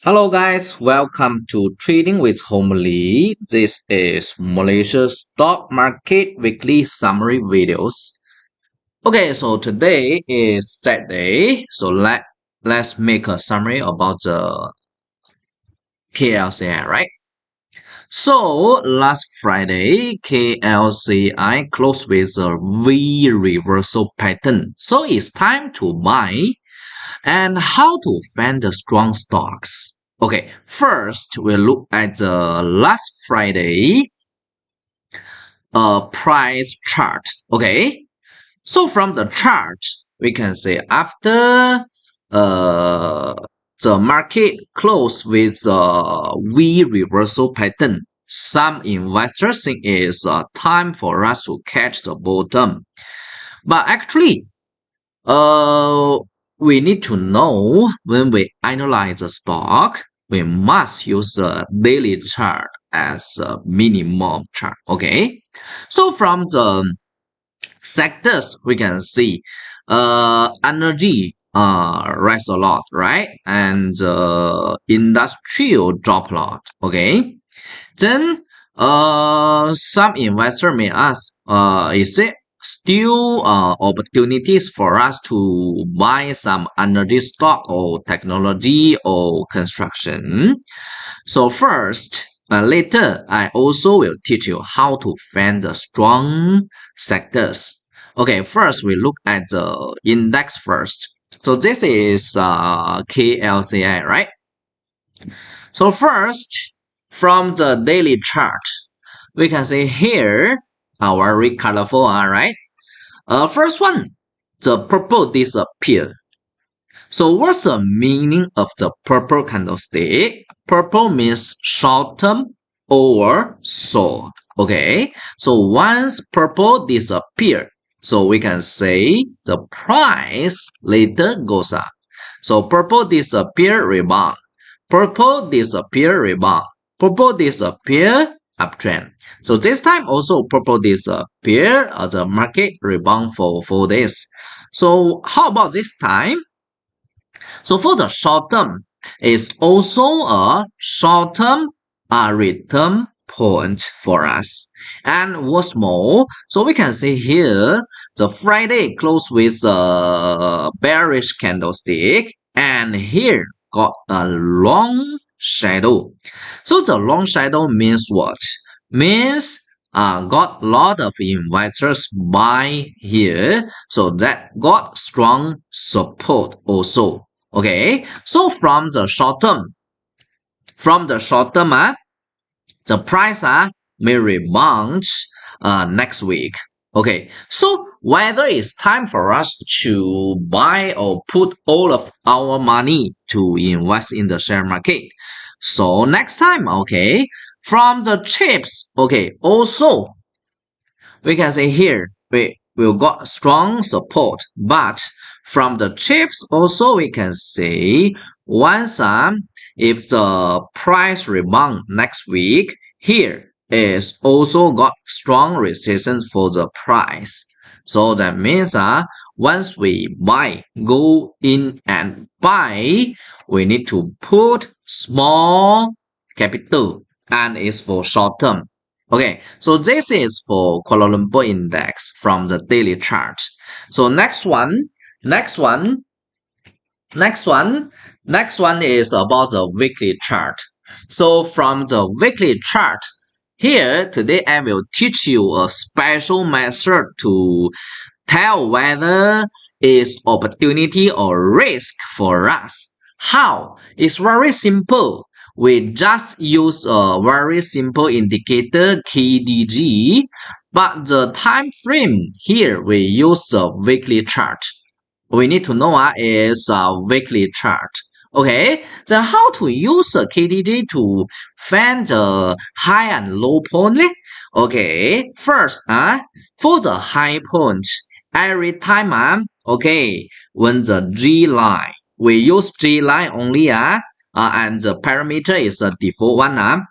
Hello guys, welcome to Trading with Homely. This is Malaysia's stock market weekly summary videos. Okay, so today is Saturday, so let's make a summary about the KLCI, right? So last Friday, KLCI closed with a V reversal pattern. So it's time to buy. And how to find the strong stocks? Okay, first we'll look at the last Friday price chart. Okay, so from the chart we can say after uh, the market closed with V reversal pattern, some investors think it's time for us to catch the bottom, but actually uh, we need to know when we analyze the stock, we must use the daily chart as a minimum chart. Okay, so from the sectors we can see, energy rise a lot, right? And industrial drop a lot. Okay, then some investor may ask, is it still opportunities for us to buy some energy stock or technology or construction? So first, later I also will teach you how to find the strong sectors. Okay, first we look at the index first. So this is KLCI, right? So first, from the daily chart, we can see here, very colorful, right? First one, the purple disappear. So what's the meaning of the purple candlestick? Purple means short term or sold. Okay, so once purple disappear, so we can say the price later goes up. So purple disappear, rebound. Purple disappear, rebound. Purple disappear, uptrend. So this time also purple disappear, the market rebound for 4 days. So how about this time? So for the short term, it's also a short term return point for us. And what's more, so we can see here the Friday closed with a bearish candlestick, and here got a long shadow. So the long shadow means what? Means got a lot of investors buy here, so that got strong support also. Okay, so from the short term, the price may rebound next week. Okay, so whether it's time for us to buy or put all of our money to invest in the share market. So next time, okay, from the chips, okay, also we can say here we will got strong support, but from the chips also we can say once if the price rebound next week, here is also got strong resistance for the price. So that means once we go in and buy, we need to put small capital, and it's for short term. Okay, so this is for Kuala Lumpur index from the daily chart. So next one is about the weekly chart. So from the weekly chart, here today I will teach you a special method to tell whether it's opportunity or risk for us. How? It's very simple. We just use a very simple indicator KDG, but the time frame here we use a weekly chart. We need to know is a weekly chart. Okay, then how to use a KDG to find the high and low point? Okay, first for the high point, every time okay, when the G line, we use G line only and the parameter is a default one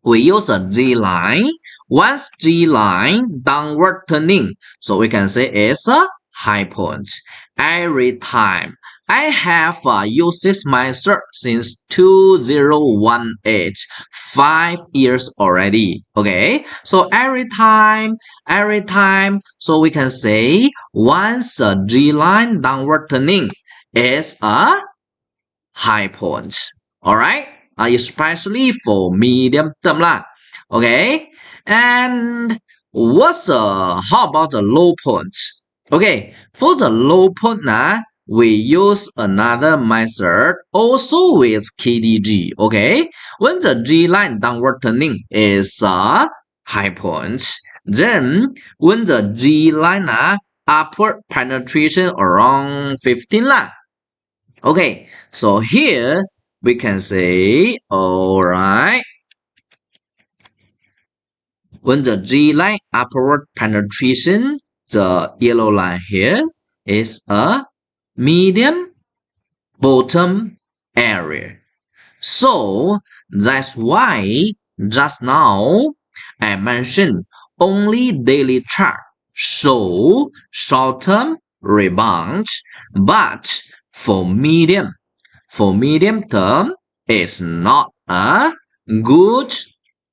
we use a G line. Once G line downward turning, so we can say it's a high point. Every time I have used this mindset since 2018, 5 years already. Okay, so every time, so we can say once a G line downward turning is a high point. All right, especially for medium term lah. Okay, and how about the low point? Okay, for the low point we use another method also with KDG. Okay, when the G line downward turning is a high point, then when the G line upward penetration around 15 lah. Okay, so here we can say, all right, when the G line upward penetration, the yellow line here is a medium bottom area. So that's why just now I mentioned only daily chart show short-term rebound, but for medium term, it's not a good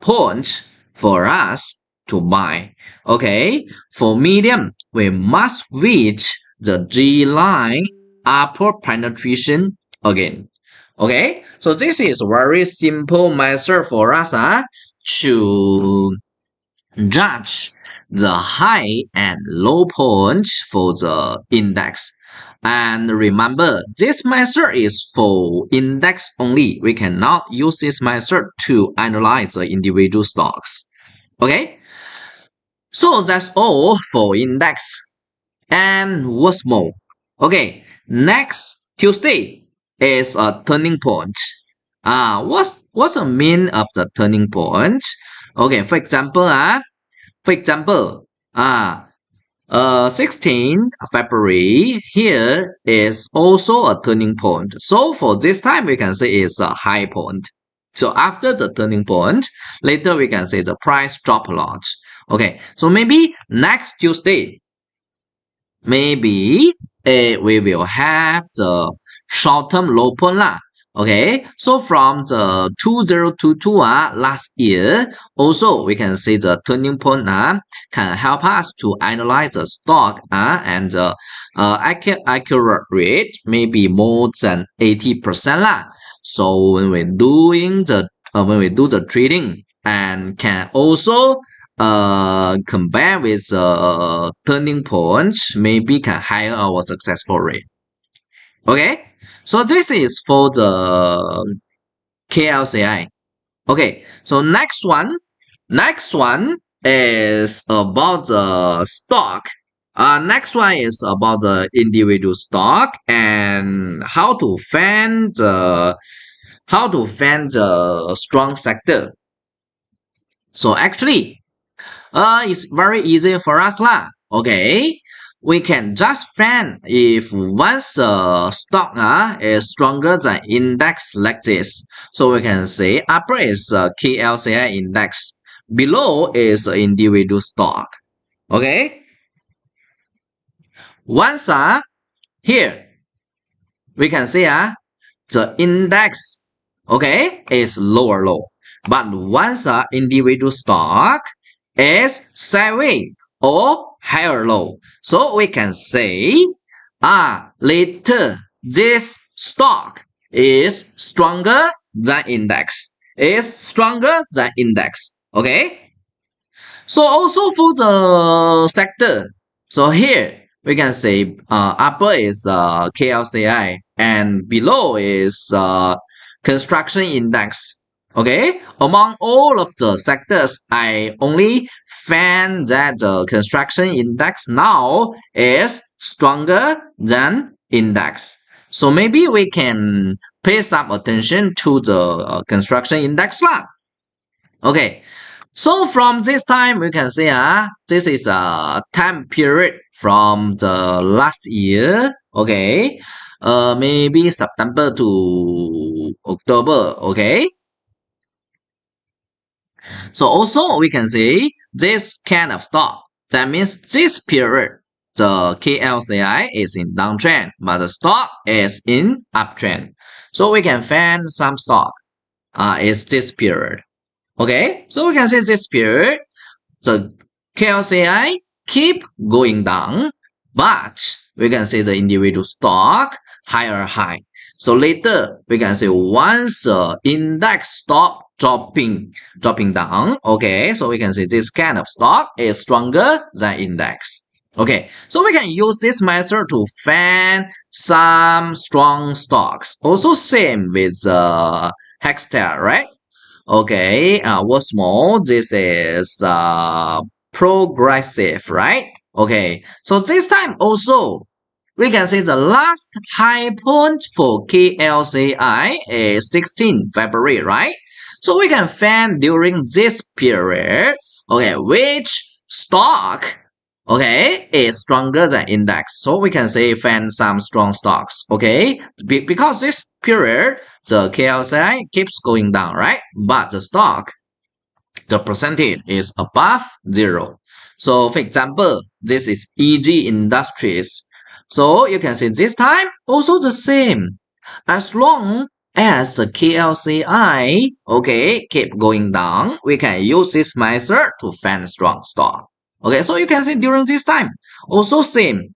point for us to buy. Okay, for medium, we must reach the G line upper penetration again. Okay, so this is very simple method for us to judge the high and low points for the index. And remember, this method is for index only. We cannot use this method to analyze the individual stocks. Okay, so that's all for index. And what's more? Okay, next Tuesday is a turning point. What's the mean of the turning point? Okay, for example, 16 February here is also a turning point. So for this time, we can say it's a high point. So after the turning point, later we can say the price drop a lot. Okay, so maybe next Tuesday, maybe we will have the short-term low point lah. Okay, so from the 2022 last year, also we can see the turning point can help us to analyze the stock and the accurate rate maybe more than 80% lah. So when we do the trading and can also compare with turning points, maybe can higher our successful rate. Okay, so this is for the KLCI. Okay, so next one is about the stock. Next one is about the individual stock and how to find the strong sector. So actually, it's very easy for us lah. Okay, we can just find if once stock is stronger than index like this. So we can say upper is KLCI index, below is individual stock. Okay, once here we can say the index is lower low, but once individual stock is sideways or higher low, so we can say later this stock is stronger than index, okay. So also for the sector, so here we can say upper is KLCI and below is construction index. Okay, among all of the sectors, I only found that the construction index now is stronger than index. So maybe we can pay some attention to the construction index lah. Okay, so from this time we can say this is a time period from the last year. Okay, maybe September to October. Okay. So also we can say this kind of stock. That means this period the KLCI is in downtrend, but the stock is in uptrend. So we can find some stock is this period. Okay, so we can see this period, the KLCI keep going down, but we can see the individual stock higher high. So later we can see once the index stop dropping down, okay, so we can see this kind of stock is stronger than index. Okay, so we can use this method to find some strong stocks. Also same with Hextel, right? Okay, what's more, this is progressive, right? Okay, so this time also we can see the last high point for KLCI is 16 February, right? So we can find during this period, okay, which stock, okay, is stronger than index. So we can say find some strong stocks, okay? Because this period, the KLCI keeps going down, right? But the stock, the percentage is above 0. So for example, this is EG Industries. So you can see this time also the same. As long as the KLCI, okay, keep going down, we can use this method to find strong stock. Okay, so you can see during this time also same.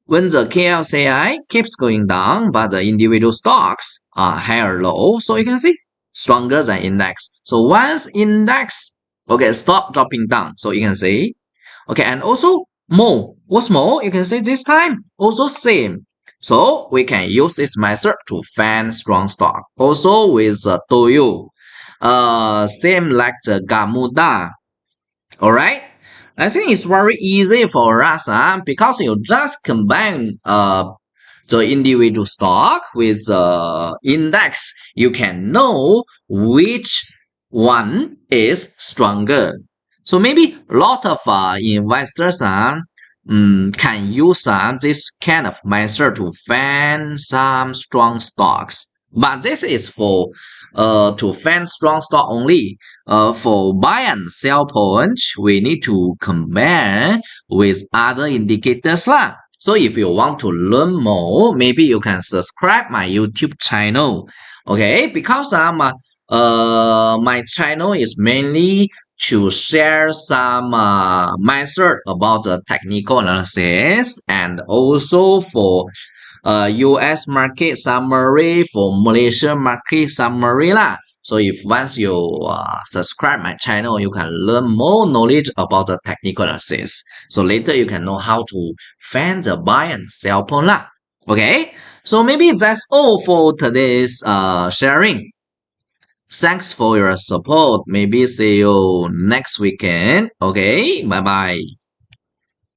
When the KLCI keeps going down, but the individual stocks are higher low, so you can see stronger than index. So once index, okay, stop dropping down, so you can see, okay, and also more. What's more, you can see this time also same. So we can use this method to find strong stock. Also with Toyo, same like the Gamuda. All right. I think it's very easy for us because you just combine the individual stock with index. You can know which one is stronger. So maybe a lot of investors can use this kind of method to find some strong stocks. But this is for to find strong stock only. For buy and sell point, we need to compare with other indicators lah. So if you want to learn more, maybe you can subscribe my YouTube channel. Okay, because my channel is mainly to share some method about the technical analysis and also for US market summary, for Malaysian market summary lah. So if once you subscribe my channel, you can learn more knowledge about the technical analysis. So later you can know how to find the buy and sell point lah. Okay, so maybe that's all for today's sharing. Thanks for your support. Maybe see you next weekend. Okay, bye bye.